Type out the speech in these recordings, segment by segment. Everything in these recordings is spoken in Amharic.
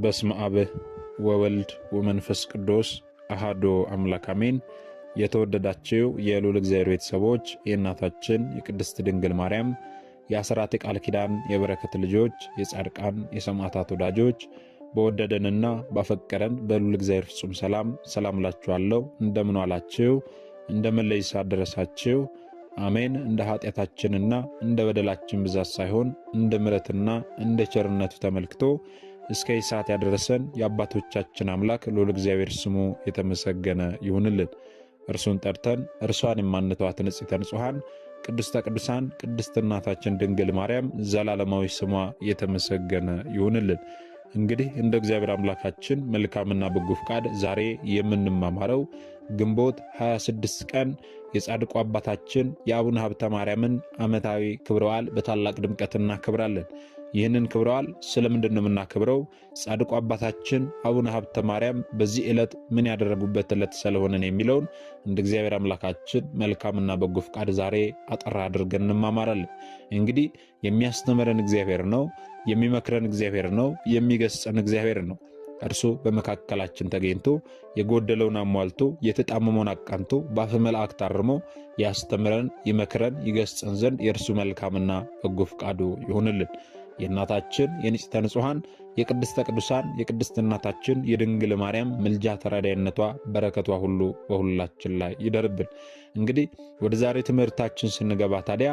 በስመ አብ ወወልድ ወመንፈስ ቅዱስ አሐዱ አምላክ አሜን። የተወደዳችሁ የልዑል እግዚአብሔር ቤተሰቦች የእናታችን የቅድስት ድንግል ማርያም የአስራት ቃል ኪዳን የበረከት ልጆች የጻድቃን የሰማዕታት ወዳጆች በወደደንና ባፈቀረን በልዑል እግዚአብሔር ፍጹም ሰላም እላችኋለሁ። እንደምን ዋላችሁ? እንደምን ለይሳ ደረሳችሁ? አሜን። እንደ ኃጢአታችንና እንደ በደላችን ብዛት ሳይሆን እንደ ምሕረትና እንደ ቸርነቱ ተመልክቶ እስከ ሰዓት ያደረሰን የአባቶቻችን አምላክ ልዑል እግዚአብሔር ስሙ የተመሰገነ ይሁንልን። እርሱን ጠርተን እርሷን የማንተዋት ንጽሕተ ንጹሐን ቅድስተ ቅዱሳን ቅድስት እናታችን ድንግል ማርያም ዘላለማዊ ስሟ የተመሰገነ ይሁንልን። እንግዲህ እንደ እግዚአብሔር አምላካችን መልካምና በጎ ፍቃድ ዛሬ የምንማማረው ግንቦት 26 ቀን የጻድቁ አባታችን የአቡነ ሀብተ ማርያምን ዓመታዊ ክብረ በዓል በታላቅ ድምቀት እናከብራለን። ይህንን ክብረ በዓል ስለምንድን ነው የምናከብረው? ጻድቁ አባታችን አቡነ ሀብተ ማርያም በዚህ ዕለት ምን ያደረጉበት ዕለት ስለሆነን የሚለውን እንደ እግዚአብሔር አምላካችን መልካምና በጎ ፍቃድ ዛሬ አጠራ አድርገን እንማማራለን። እንግዲህ የሚያስተምረን እግዚአብሔር ነው፣ የሚመክረን እግዚአብሔር ነው፣ የሚገስጸን እግዚአብሔር ነው። እርሱ በመካከላችን ተገኝቶ የጎደለውን አሟልቶ የተጣመመውን አቃንቶ በአፈ መላእክት አርሞ ያስተምረን፣ ይመክረን፣ ይገስጸን ዘንድ የእርሱ መልካምና በጎ ፍቃዱ ይሁንልን። የእናታችን የንጽሕተ ንጹሐን የቅድስተ ቅዱሳን የቅድስት እናታችን የድንግል ማርያም ምልጃ ተራዳይነቷ በረከቷ ሁሉ በሁላችን ላይ ይደርብን። እንግዲህ ወደ ዛሬ ትምህርታችን ስንገባ ታዲያ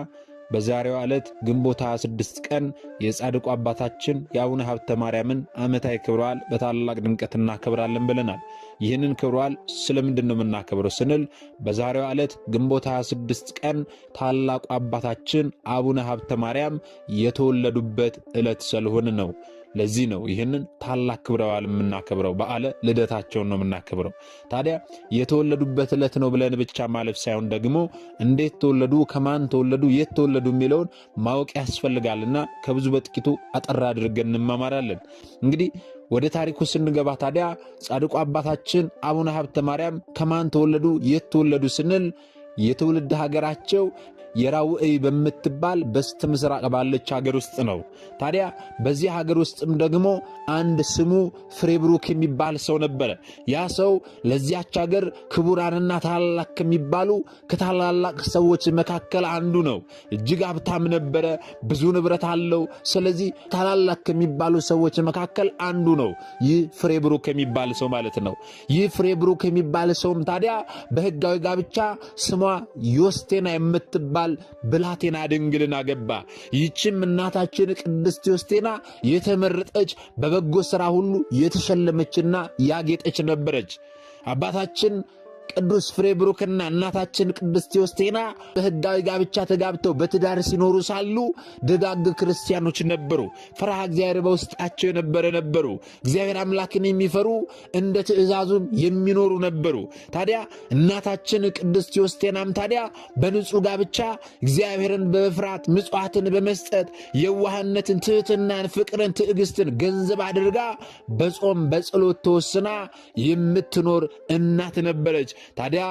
በዛሬው ዕለት ግንቦት 26 ቀን የጻድቁ አባታችን የአቡነ ሀብተ ማርያምን ዓመታዊ ክብረ በዓል በታላቅ ድምቀት እናከብራለን ብለናል። ይህንን ክብረ በዓል ስለምንድን ነው የምናከብረው ስንል በዛሬው ዕለት ግንቦት 26 ቀን ታላቁ አባታችን አቡነ ሀብተ ማርያም የተወለዱበት ዕለት ስለሆነ ነው። ለዚህ ነው ይህንን ታላቅ ክብረ በዓል የምናከብረው። በዓለ ልደታቸውን ነው የምናከብረው። ታዲያ የተወለዱበት ዕለት ነው ብለን ብቻ ማለፍ ሳይሆን ደግሞ እንዴት ተወለዱ፣ ከማን ተወለዱ፣ የት ተወለዱ የሚለውን ማወቅ ያስፈልጋልና ከብዙ በጥቂቱ አጠር አድርገን እንማማራለን። እንግዲህ ወደ ታሪኩ ስንገባ ታዲያ ጻድቁ አባታችን አቡነ ሀብተ ማርያም ከማን ተወለዱ፣ የት ተወለዱ ስንል የትውልድ ሀገራቸው የራውዕ በምትባል በስተ ምስራቅ ባለች ሀገር ውስጥ ነው። ታዲያ በዚህ ሀገር ውስጥም ደግሞ አንድ ስሙ ፍሬብሩክ የሚባል ሰው ነበረ። ያ ሰው ለዚያች ሀገር ክቡራንና ታላላቅ ከሚባሉ ከታላላቅ ሰዎች መካከል አንዱ ነው። እጅግ ሀብታም ነበረ፣ ብዙ ንብረት አለው። ስለዚህ ታላላቅ ከሚባሉ ሰዎች መካከል አንዱ ነው ይህ ፍሬብሩክ የሚባል ሰው ማለት ነው። ይህ ፍሬብሩክ የሚባል ሰውም ታዲያ በሕጋዊ ጋብቻ ስሟ ዮስቴና የምትባል ብላቴና ድንግልን አገባ። ይህችም እናታችን ቅድስት ዮስቴና የተመረጠች በበጎ ሥራ ሁሉ የተሸለመችና ያጌጠች ነበረች። አባታችን ቅዱስ ፍሬብሩክና እናታችን ቅድስት ዮስቴና በሕጋዊ ጋብቻ ተጋብተው በትዳር ሲኖሩ ሳሉ ደጋግ ክርስቲያኖች ነበሩ። ፈሪሃ እግዚአብሔር በውስጣቸው የነበረ ነበሩ። እግዚአብሔር አምላክን የሚፈሩ እንደ ትእዛዙም የሚኖሩ ነበሩ። ታዲያ እናታችን ቅድስት ዮስቴናም ታዲያ በንጹሕ ጋብቻ እግዚአብሔርን በመፍራት ምጽዋትን በመስጠት የዋህነትን፣ ትሕትናን፣ ፍቅርን፣ ትዕግስትን ገንዘብ አድርጋ በጾም በጸሎት ተወስና የምትኖር እናት ነበረች። ታዲያ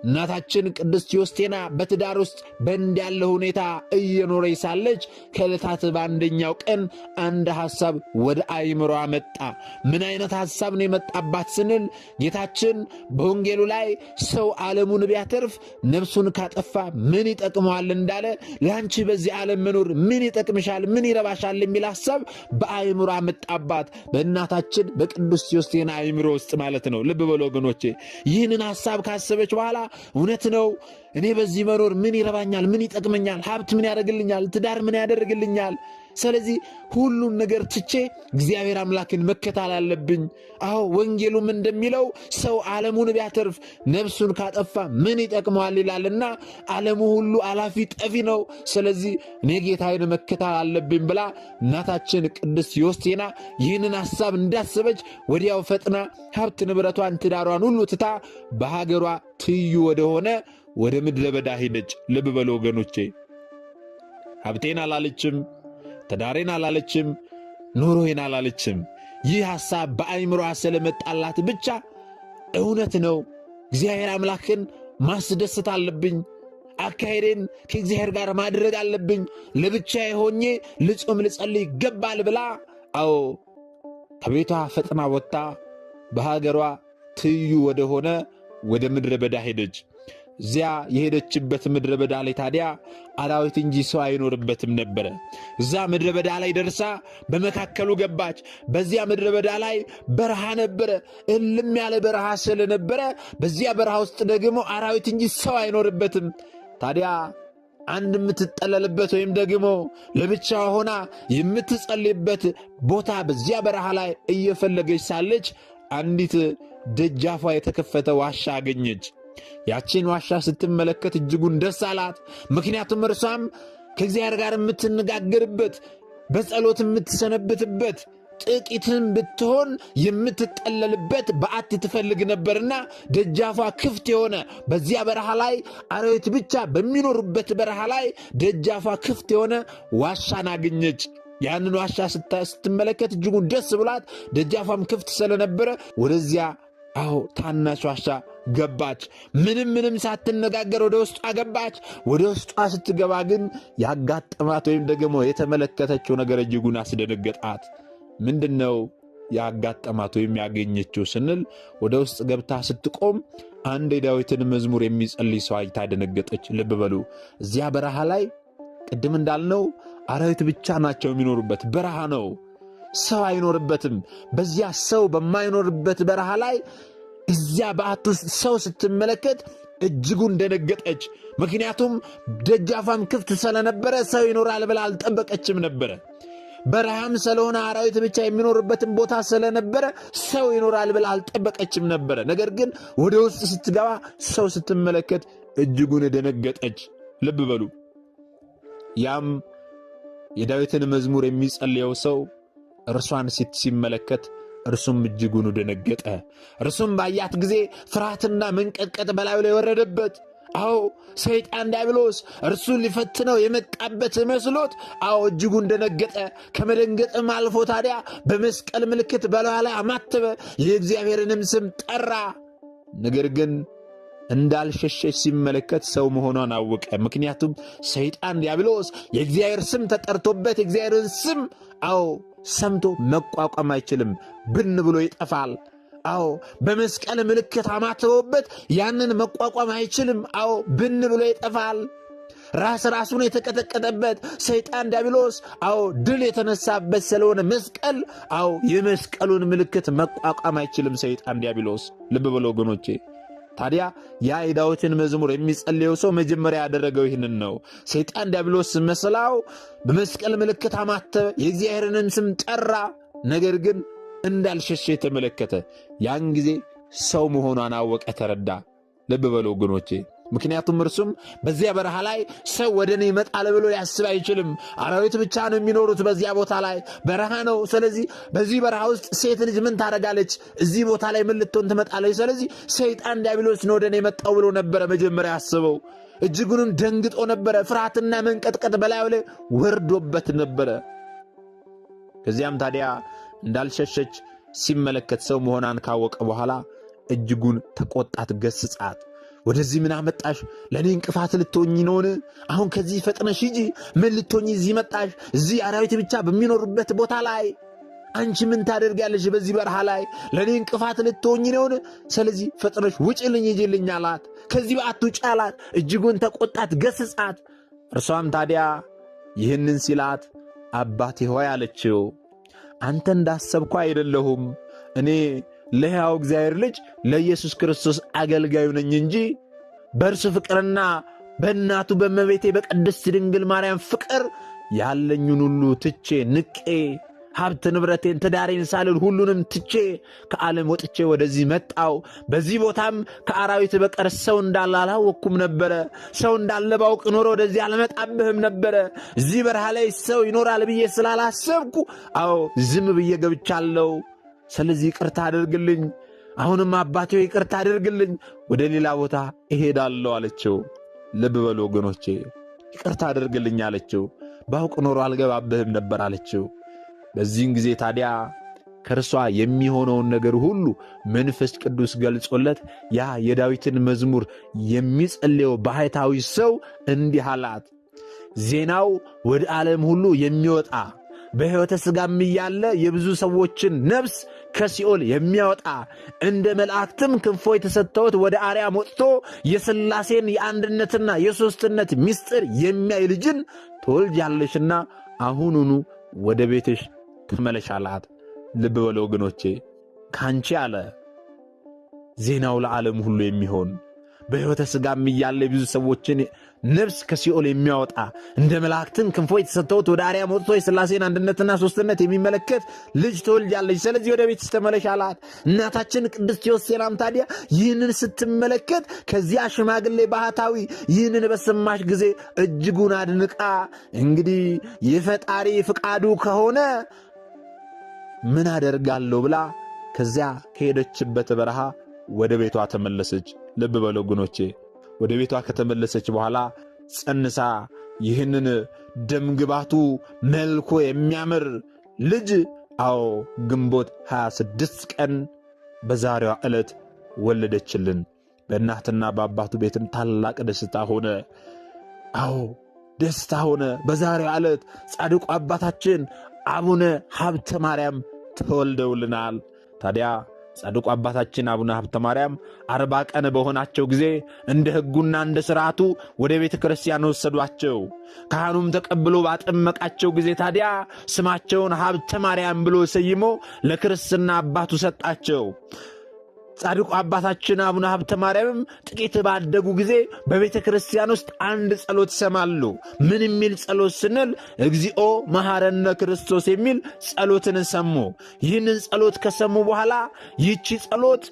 እናታችን ቅድስት ዮስቴና በትዳር ውስጥ በእንዲህ ያለ ሁኔታ እየኖረች ሳለች ከዕለታት በአንደኛው ቀን አንድ ሐሳብ ወደ አእምሮዋ መጣ። ምን አይነት ሐሳብ ነው የመጣባት ስንል ጌታችን በወንጌሉ ላይ ሰው ዓለሙን ቢያተርፍ ነፍሱን ካጠፋ ምን ይጠቅመዋል እንዳለ ለአንቺ በዚህ ዓለም መኖር ምን ይጠቅምሻል፣ ምን ይረባሻል የሚል ሐሳብ በአእምሮዋ መጣባት። በእናታችን በቅድስት ዮስቴና አእምሮ ውስጥ ማለት ነው። ልብ በሉ ወገኖቼ፣ ይህንን ሐሳብ ካሰበች በኋላ እውነት ነው፣ እኔ በዚህ መኖር ምን ይረባኛል፣ ምን ይጠቅመኛል፣ ሀብት ምን ያደርግልኛል፣ ትዳር ምን ያደርግልኛል፣ ስለዚህ ሁሉን ነገር ትቼ እግዚአብሔር አምላክን መከተል አለብኝ። አዎ ወንጌሉም እንደሚለው ሰው ዓለሙን ቢያተርፍ ነፍሱን ካጠፋ ምን ይጠቅመዋል ይላልና ዓለሙ ሁሉ አላፊ ጠፊ ነው። ስለዚህ እኔ ጌታዬን መከተል አለብኝ ብላ እናታችን ቅድስት ዮስቴና ይህንን ሐሳብ እንዳሰበች ወዲያው ፈጥና ሀብት ንብረቷን፣ ትዳሯን ሁሉ ትታ በሀገሯ ትይዩ ወደሆነ ወደ ምድረ በዳ ሄደች። ልብ በሉ ወገኖቼ፣ ሀብቴን አላለችም፣ ትዳሬን አላለችም፣ ኑሮዬን አላለችም። ይህ ሐሳብ በአእምሮዋ ስለመጣላት ብቻ እውነት ነው እግዚአብሔር አምላክን ማስደሰት አለብኝ፣ አካሄዴን ከእግዚአብሔር ጋር ማድረግ አለብኝ፣ ለብቻዬ ሆኜ ልጾም ልጸልይ ይገባል ብላ አዎ ከቤቷ ፈጥና ወጥታ በሀገሯ ትይዩ ወደሆነ ወደ ምድረ በዳ ሄደች። እዚያ የሄደችበት ምድረ በዳ ላይ ታዲያ አራዊት እንጂ ሰው አይኖርበትም ነበረ። እዛ ምድረ በዳ ላይ ደርሳ በመካከሉ ገባች። በዚያ ምድረ በዳ ላይ በረሃ ነበረ። እልም ያለ በረሃ ስለነበረ በዚያ በረሃ ውስጥ ደግሞ አራዊት እንጂ ሰው አይኖርበትም። ታዲያ አንድ የምትጠለልበት ወይም ደግሞ ለብቻዋ ሆና የምትጸልይበት ቦታ በዚያ በረሃ ላይ እየፈለገች ሳለች አንዲት ደጃፏ የተከፈተ ዋሻ አገኘች። ያችን ዋሻ ስትመለከት እጅጉን ደስ አላት። ምክንያቱም እርሷም ከእግዚአብሔር ጋር የምትነጋገርበት፣ በጸሎት የምትሰነብትበት፣ ጥቂትም ብትሆን የምትጠለልበት በዓት ትፈልግ ነበርና ደጃፏ ክፍት የሆነ በዚያ በረሃ ላይ አራዊት ብቻ በሚኖሩበት በረሃ ላይ ደጃፏ ክፍት የሆነ ዋሻን አገኘች። ያንን ዋሻ ስትመለከት እጅጉን ደስ ብላት ደጃፏም ክፍት ስለነበረ ወደዚያ ታናሽ ዋሻ ገባች። ምንም ሳትነጋገር ወደ ውስጧ ገባች። ወደ ውስጧ ስትገባ ግን ያጋጠማት ወይም ደግሞ የተመለከተችው ነገር እጅጉን አስደነገጣት። ምንድነው ያጋጠማት ወይም ያገኘችው ስንል ወደ ውስጥ ገብታ ስትቆም አንድ የዳዊትን መዝሙር የሚጸልይ ሰው አይታ ደነገጠች። ልብ በሉ፣ እዚያ በረሃ ላይ ቅድም እንዳልነው አራዊት ብቻ ናቸው የሚኖሩበት በረሃ ነው። ሰው አይኖርበትም። በዚያ ሰው በማይኖርበት በረሃ ላይ እዚያ በዓት ውስጥ ሰው ስትመለከት እጅጉን ደነገጠች። ምክንያቱም ደጃፋም ክፍት ስለነበረ ሰው ይኖራል ብላ አልጠበቀችም ነበረ። በረሃም ስለሆነ አራዊት ብቻ የሚኖርበትን ቦታ ስለነበረ ሰው ይኖራል ብላ አልጠበቀችም ነበረ። ነገር ግን ወደ ውስጥ ስትገባ ሰው ስትመለከት እጅጉን ደነገጠች። ልብ በሉ፣ ያም የዳዊትን መዝሙር የሚጸልየው ሰው እርሷን ሲመለከት እርሱም እጅጉን ደነገጠ። እርሱም ባያት ጊዜ ፍርሃትና መንቀጥቀጥ በላዩ ላይ ወረደበት። ሰይጣን ዲያብሎስ እርሱን ሊፈትነው የመጣበት መስሎት እጅጉን ደነገጠ። ከመደንገጥም አልፎ ታዲያ በመስቀል ምልክት በላዩ ላይ አማተበ፣ የእግዚአብሔርንም ስም ጠራ። ነገር ግን እንዳልሸሸች ሲመለከት ሰው መሆኗን አወቀ። ምክንያቱም ሰይጣን ዲያብሎስ የእግዚአብሔር ስም ተጠርቶበት የእግዚአብሔርን ስም ሰምቶ መቋቋም አይችልም፣ ብን ብሎ ይጠፋል። በመስቀል ምልክት አማትበውበት ያንን መቋቋም አይችልም፣ ብን ብሎ ይጠፋል። ራሱን የተቀጠቀጠበት ሰይጣን ዲያብሎስ ድል የተነሳበት ስለሆነ መስቀል የመስቀሉን ምልክት መቋቋም አይችልም ሰይጣን ዲያብሎስ። ልብ በሉ ወገኖቼ፣ ታዲያ ያ የዳዊትን መዝሙር የሚጸልየው ሰው መጀመሪያ ያደረገው ይህንን ነው። ሰይጣን ዲያብሎስ መስላው በመስቀል ምልክት አማተበ፣ የእግዚአብሔርንም ስም ጠራ። ነገር ግን እንዳልሸሸ የተመለከተ ያን ጊዜ ሰው መሆኗን አወቀ፣ ተረዳ። ልብ በሉ ወገኖቼ፣ ምክንያቱም እርሱም በዚያ በረሃ ላይ ሰው ወደ እኔ ይመጣል ብሎ ሊያስብ አይችልም። አራዊት ብቻ ነው የሚኖሩት በዚያ ቦታ ላይ፣ በረሃ ነው። ስለዚህ በዚህ በረሃ ውስጥ ሴት ልጅ ምን ታደርጋለች? እዚህ ቦታ ላይ ምን ልትሆን ትመጣለች? ስለዚህ ሰይጣን ዲያብሎስ ነው ወደ እኔ የመጣው ብሎ ነበረ መጀመሪያ ያስበው። እጅጉንም ደንግጦ ነበረ። ፍርሃትና መንቀጥቀጥ በላዩ ላይ ወርዶበት ነበረ። ከዚያም ታዲያ እንዳልሸሸች ሲመለከት ሰው መሆኗን ካወቀ በኋላ እጅጉን ተቆጣት፣ ገስጻት። ወደዚህ ምን አመጣሽ? ለእኔ እንቅፋት ልትሆኝ ነውን? አሁን ከዚህ ፈጥነሽ ሂጂ። ምን ልትሆኝ እዚህ መጣሽ? እዚህ አራዊት ብቻ በሚኖሩበት ቦታ ላይ አንቺ ምን ታደርጋለሽ? በዚህ በረሃ ላይ ለእኔ እንቅፋት ልትሆኝ ነውን? ስለዚህ ፈጥነሽ ውጭልኝ፣ ሂጂልኝ አላት። ከዚህ በዓት ውጭ አላት። እጅጉን ተቆጣት፣ ገስጻት። እርሷም ታዲያ ይህንን ሲላት አባቴ ሆይ አለችው፣ አንተ እንዳሰብኩ አይደለሁም። እኔ ለሕያው እግዚአብሔር ልጅ ለኢየሱስ ክርስቶስ አገልጋዩ ነኝ እንጂ በእርሱ ፍቅርና በእናቱ በእመቤቴ በቅድስት ድንግል ማርያም ፍቅር ያለኝን ሁሉ ትቼ ንቄ ሀብት ንብረቴን ትዳሬን ሳልል ሁሉንም ትቼ ከዓለም ወጥቼ ወደዚህ መጣው። በዚህ ቦታም ከአራዊት በቀር ሰው እንዳለ አላወቅኩም ነበረ። ሰው እንዳለ ባውቅ ኖሮ ወደዚህ አልመጣብህም ነበረ። እዚህ በረሃ ላይ ሰው ይኖራል ብዬ ስላላሰብኩ ዝም ብዬ ገብቻለሁ። ስለዚህ ይቅርታ አድርግልኝ። አሁንም አባቴ ይቅርታ አድርግልኝ፣ ወደ ሌላ ቦታ እሄዳለሁ አለችው። ልብ በሉ ወገኖቼ፣ ይቅርታ አድርግልኝ አለችው። ባውቅ ኖሮ አልገባብህም ነበር አለችው። በዚህን ጊዜ ታዲያ ከእርሷ የሚሆነውን ነገር ሁሉ መንፈስ ቅዱስ ገልጾለት ያ የዳዊትን መዝሙር የሚጸልየው ባሕታዊ ሰው እንዲህ አላት። ዜናው ወደ ዓለም ሁሉ የሚወጣ በሕይወተ ሥጋም እያለ የብዙ ሰዎችን ነፍስ ከሲኦል የሚያወጣ እንደ መላእክትም ክንፎ የተሰጠውት ወደ አርያም ወጥቶ የሥላሴን የአንድነትና የሦስትነት ምስጢር የሚያይ ልጅን ትወልጃለሽና አሁኑኑ ወደ ቤትሽ ተመለሽ አላት። ልብ በሉ ወገኖቼ፣ ካንቺ አለ ዜናው ለዓለም ሁሉ የሚሆን በሕይወተ ሥጋም እያለ የብዙ ሰዎችን ነፍስ ከሲኦል የሚያወጣ እንደ መላእክትም ክንፎ የተሰጠውት ወደ አርያም ወጥቶ የሥላሴን አንድነትና ሦስትነት የሚመለከት ልጅ ትወልጃለሽ፣ ስለዚህ ወደ ቤትሽ ተመለሽ አላት። እናታችን ቅድስት ዮሴናም ታዲያ ይህንን ስትመለከት ከዚያ ሽማግሌ ባህታዊ ይህንን በሰማሽ ጊዜ እጅጉን አድንቃ እንግዲህ የፈጣሪ ፍቃዱ ከሆነ ምን አደርጋለሁ ብላ ከዚያ ከሄደችበት በረሃ ወደ ቤቷ ተመለሰች። ልብ በሉ ወገኖቼ፣ ወደ ቤቷ ከተመለሰች በኋላ ጸንሳ ይህንን ደምግባቱ መልኮ የሚያምር ልጅ ግንቦት 26 ቀን በዛሬዋ ዕለት ወለደችልን። በእናትና በአባቱ ቤትም ታላቅ ደስታ ሆነ። ደስታ ሆነ። በዛሬዋ ዕለት ጻድቁ አባታችን አቡነ ሀብተ ማርያም ተወልደውልናል። ታዲያ ጻድቁ አባታችን አቡነ ሀብተ ማርያም 40 ቀን በሆናቸው ጊዜ እንደ ሕጉና እንደ ሥርዓቱ ወደ ቤተ ክርስቲያን ወሰዷቸው። ካህኑም ተቀብሎ ባጠመቃቸው ጊዜ ታዲያ ስማቸውን ሀብተ ማርያም ብሎ ሰይሞ ለክርስትና አባቱ ሰጣቸው። ጻድቁ አባታችን አቡነ ሀብተ ማርያምም ጥቂት ባደጉ ጊዜ በቤተ ክርስቲያን ውስጥ አንድ ጸሎት ይሰማሉ። ምን የሚል ጸሎት ስንል እግዚኦ መሐረነ ክርስቶስ የሚል ጸሎትን ሰሙ። ይህንን ጸሎት ከሰሙ በኋላ ይህቺ ጸሎት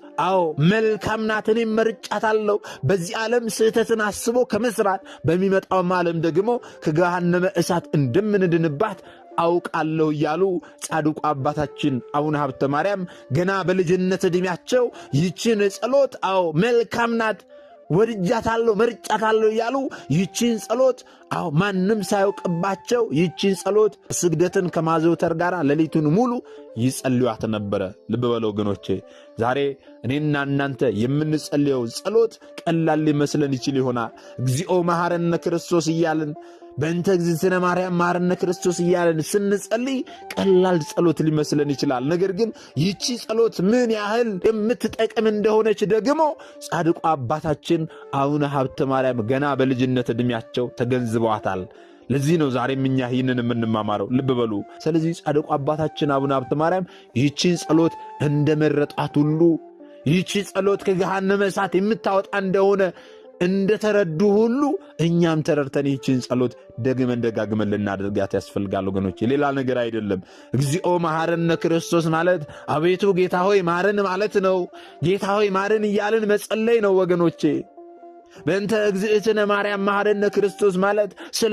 መልካም ናት፣ እኔም መርጫታለሁ፣ በዚህ ዓለም ስህተትን አስቦ ከመስራት በሚመጣውም ዓለም ደግሞ ከገሃነመ እሳት እንደምንድንባት አውቃለሁ እያሉ ጻድቁ አባታችን አቡነ ሀብተ ማርያም ገና በልጅነት ዕድሜያቸው ይህችን ጸሎት መልካም ናት፣ ወድጃታለሁ፣ መርጫታለሁ እያሉ ይህችን ጸሎት ማንም ሳያውቅባቸው ይህችን ጸሎት ስግደትን ከማዘውተር ጋር ሌሊቱን ሙሉ ይጸልዩት ነበረ። ልብ በሉ ወገኖቼ፣ ዛሬ እኔና እናንተ የምንጸልየው ጸሎት ቀላል ሊመስለን ይችል ይሆናል። እግዚኦ መሐረነ ክርስቶስ እያልን በእንተ እግዝእትነ ማርያም መሐረነ ክርስቶስ እያልን ስንጸልይ ቀላል ጸሎት ሊመስለን ይችላል። ነገር ግን ይህቺ ጸሎት ምን ያህል የምትጠቅም እንደሆነች ደግሞ ጻድቁ አባታችን አቡነ ሀብተ ማርያም ገና በልጅነት ዕድሜያቸው ተገንዝበዋታል። ለዚህ ነው ዛሬም እኛ ይህንን የምንማማረው። ልብ በሉ። ስለዚህ ጻድቁ አባታችን አቡነ ሀብተ ማርያም ይህቺን ጸሎት እንደመረጣት ሁሉ ይህቺ ጸሎት ከገሃነመ እሳት የምታወጣ እንደሆነ እንደተረዱ ሁሉ እኛም ተረድተን ይህችን ጸሎት ደግመን ደጋግመን ልናደርጋት ያስፈልጋል ወገኖቼ። ሌላ ነገር አይደለም። እግዚኦ መሐረነ ክርስቶስ ማለት አቤቱ ጌታ ሆይ ማረን ማለት ነው። ጌታ ሆይ ማረን እያልን መጸለይ ነው ወገኖቼ። በእንተ እግዝእትነ ማርያም መሐረነ ክርስቶስ ማለት ስለ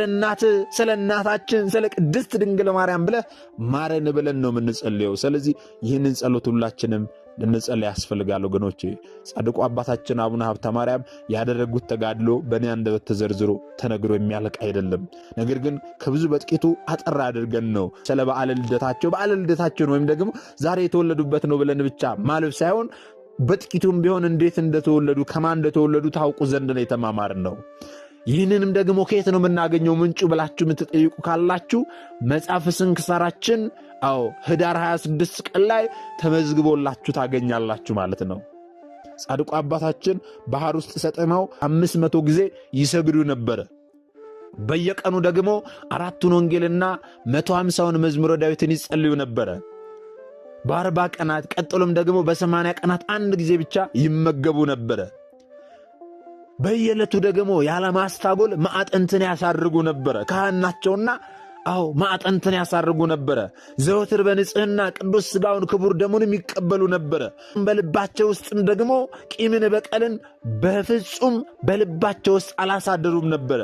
እናታችን ስለ ቅድስት ድንግል ማርያም ብለህ ማረን ብለን ነው የምንጸልየው። ስለዚህ ይህንን ጸሎት ሁላችንም ልንጸልይ ያስፈልጋል ወገኖቼ። ጻድቁ አባታችን አቡነ ሀብተ ማርያም ያደረጉት ተጋድሎ በእኔ አንደበት ተዘርዝሮ ተነግሮ የሚያልቅ አይደለም። ነገር ግን ከብዙ በጥቂቱ አጠር አድርገን ነው ስለ በዓለ ልደታቸውን ወይም ደግሞ ዛሬ የተወለዱበት ነው ብለን ብቻ ማለፍ ሳይሆን በጥቂቱም ቢሆን እንዴት እንደተወለዱ ከማን እንደተወለዱ ታውቁ ዘንድ ነው የተማማርን ነው። ይህንንም ደግሞ ከየት ነው የምናገኘው ምንጩ ብላችሁ የምትጠይቁ ካላችሁ መጽሐፈ ስንክሳራችን ህዳር 26 ቀን ላይ ተመዝግቦላችሁ ታገኛላችሁ ማለት ነው። ጻድቁ አባታችን ባህር ውስጥ ሰጥመው 500 ጊዜ ይሰግዱ ነበረ። በየቀኑ ደግሞ 4ቱን ወንጌልና 150ውን መዝሙረ ዳዊትን ይጸልዩ ነበረ። በ40 ቀናት ቀጥሎም ደግሞ በ80 ቀናት አንድ ጊዜ ብቻ ይመገቡ ነበረ። በየዕለቱ ደግሞ ያለማስታጎል ማዕጠንትን ያሳርጉ ነበረ። ካህን ናቸውና ማዕጠንትን ያሳርጉ ነበረ። ዘወትር በንጽህና ቅዱስ ሥጋውን ክቡር ደሙንም ይቀበሉ ነበረ። በልባቸው ውስጥም ደግሞ ቂምን፣ በቀልን በፍጹም በልባቸው ውስጥ አላሳደሩም ነበረ።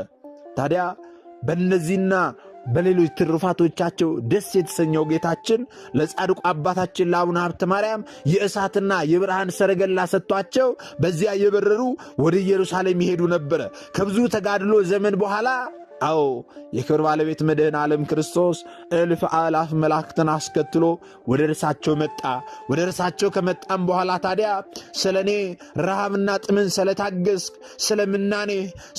ታዲያ በእነዚህና በሌሎች ትሩፋቶቻቸው ደስ የተሰኘው ጌታችን ለጻድቁ አባታችን ለአቡነ ሀብተ ማርያም የእሳትና የብርሃን ሰረገላ ሰጥቷቸው በዚያ የበረሩ ወደ ኢየሩሳሌም ይሄዱ ነበረ። ከብዙ ተጋድሎ ዘመን በኋላ የክብር ባለቤት መድኃኔ ዓለም ክርስቶስ እልፍ አእላፍ መላእክትን አስከትሎ ወደ እርሳቸው መጣ። ወደ እርሳቸው ከመጣም በኋላ ታዲያ ስለ እኔ ረሃብና ጥምን ስለታገስክ፣ ስለ ምናኔ፣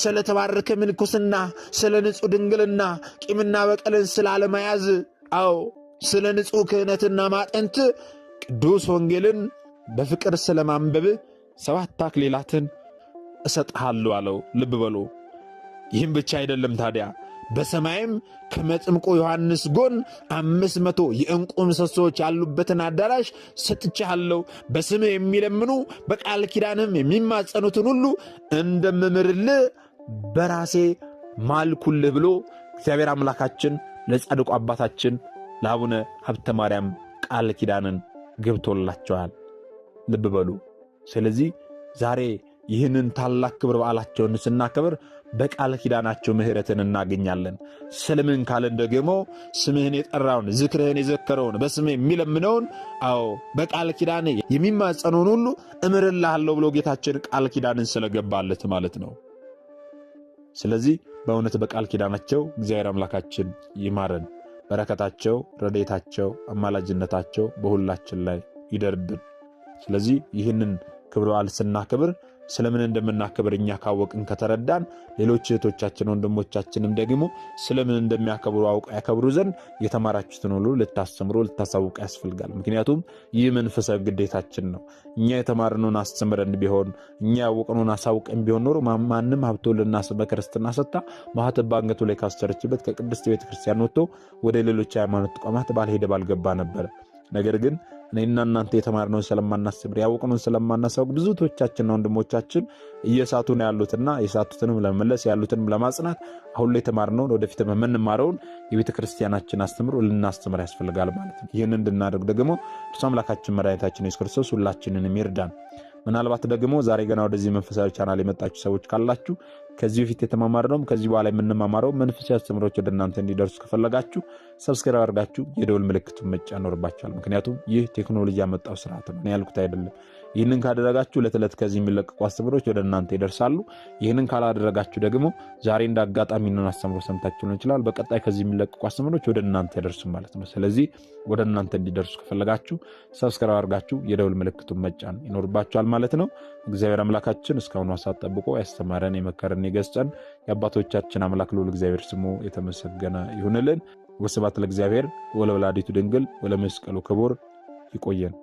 ስለ ተባረከ ምንኩስና፣ ስለ ንጹሕ ድንግልና፣ ቂምና በቀልን ስላለመያዝ አዎ ስለ ንጹሕ ክህነትና ማጠንት ቅዱስ ወንጌልን በፍቅር ስለማንበብ 7 አክሊላትን እሰጥሃለሁ አለው። ልብ በሉ። ይህም ብቻ አይደለም ታዲያ በሰማይም ከመጥምቁ ዮሐንስ ጎን 500 የዕንቁ ምሰሶች ያሉበትን አዳራሽ ሰጥቼሃለሁ። በስምህ የሚለምኑ በቃል ኪዳንም የሚማጸኑትን ሁሉ እንደምምርልህ በራሴ ማልኩልህ ብሎ እግዚአብሔር አምላካችን ለጻድቁ አባታችን ለአቡነ ሀብተ ማርያም ቃል ኪዳንን ገብቶላቸዋል። ልብ በሉ። ስለዚህ ዛሬ ይህንን ታላቅ ክብረ በዓላቸውን ስናከብር በቃል ኪዳናቸው ምሕረትን እናገኛለን። ስለምን ካለን ደግሞ ስምህን የጠራውን ዝክርህን የዘከረውን በስምህ የሚለምነውን አዎ በቃል ኪዳን የሚማጸነውን ሁሉ እምርልሃለሁ ብሎ ጌታችን ቃል ኪዳንን ስለገባለት ማለት ነው። ስለዚህ በእውነት በቃል ኪዳናቸው እግዚአብሔር አምላካችን ይማረን። በረከታቸው፣ ረድኤታቸው፣ አማላጅነታቸው በሁላችን ላይ ይደርብን። ስለዚህ ይህንን ክብረ በዓል ስናከብር ስለምን እንደምናከብር እኛ ካወቅን ከተረዳን ሌሎች እህቶቻችን ወንድሞቻችንም ደግሞ ስለምን እንደሚያከብሩ አውቀው ያከብሩ ዘንድ የተማራችሁትን ሁሉ ልታስተምሩ ልታሳውቁ ያስፈልጋል። ምክንያቱም ይህ መንፈሳዊ ግዴታችን ነው። እኛ የተማርነውን አስተምረን ቢሆን እኛ ያወቅነውን አሳውቀን ቢሆን ኖሮ ማንም ሀብተ ወልድና ስመ ክርስትና ሰጥታ ማኅተብ በአንገቱ ላይ ካሰረችበት ከቅድስት ቤተ ክርስቲያን ወጥቶ ወደ ሌሎች ሃይማኖት ተቋማት ባልሄደ ባልገባ ነበር። ነገር ግን እኔና እናንተ የተማርነውን ስለማናስብ ያወቅነውን ስለማናሳውቅ ብዙ እህቶቻችንና ወንድሞቻችን እየሳቱ ነው ያሉትና የሳቱትንም ለመመለስ ያሉትንም ለማጽናት አሁን ላይ የተማርነውን ወደፊት የምንማረውን የቤተ ክርስቲያናችን አስተምሮ ልናስተምር ያስፈልጋል ማለት ነው። ይህን እንድናደርግ ደግሞ እርሱ አምላካችን መድኃኒታችን ኢየሱስ ክርስቶስ ሁላችንንም ይርዳን። ምናልባት ደግሞ ዛሬ ገና ወደዚህ መንፈሳዊ ቻናል የመጣችሁ ሰዎች ካላችሁ ከዚህ በፊት የተማማርነው ከዚህ በኋላ የምንማማረው መንፈሳዊ አስተምሮች ወደ እናንተ እንዲደርሱ ከፈለጋችሁ ሰብስክራይብ አድርጋችሁ የደወል ምልክቱን መጫን ይኖርባችኋል። ምክንያቱም ይህ ቴክኖሎጂ ያመጣው ስርዓት ነው፣ እኔ ያልኩት አይደለም። ይህንን ካደረጋችሁ ለተለት ከዚህ የሚለቀቁ አስተምሮች ወደ እናንተ ይደርሳሉ። ይህንን ካላደረጋችሁ ደግሞ ዛሬ እንደ አጋጣሚ ነው አስተምሮ ሰምታችሁ ሊሆን ይችላል፣ በቀጣይ ከዚህ የሚለቀቁ አስተምሮች ወደ እናንተ ይደርሱ ማለት ነው። ስለዚህ ወደ እናንተ እንዲደርሱ ከፈለጋችሁ ሰብስክራይብ አድርጋችሁ የደወል ምልክቱን መጫን ይኖርባችኋል ማለት ነው። እግዚአብሔር አምላካችን እስካሁን ሰዓት ጠብቆ ያስተማረን የመከረን የገሰጸን የአባቶቻችን አምላክ ልዑል እግዚአብሔር ስሙ የተመሰገነ ይሁንልን። ወስብሐት ለእግዚአብሔር ወለወላዲቱ ድንግል ወለመስቀሉ ክቡር። ይቆየን።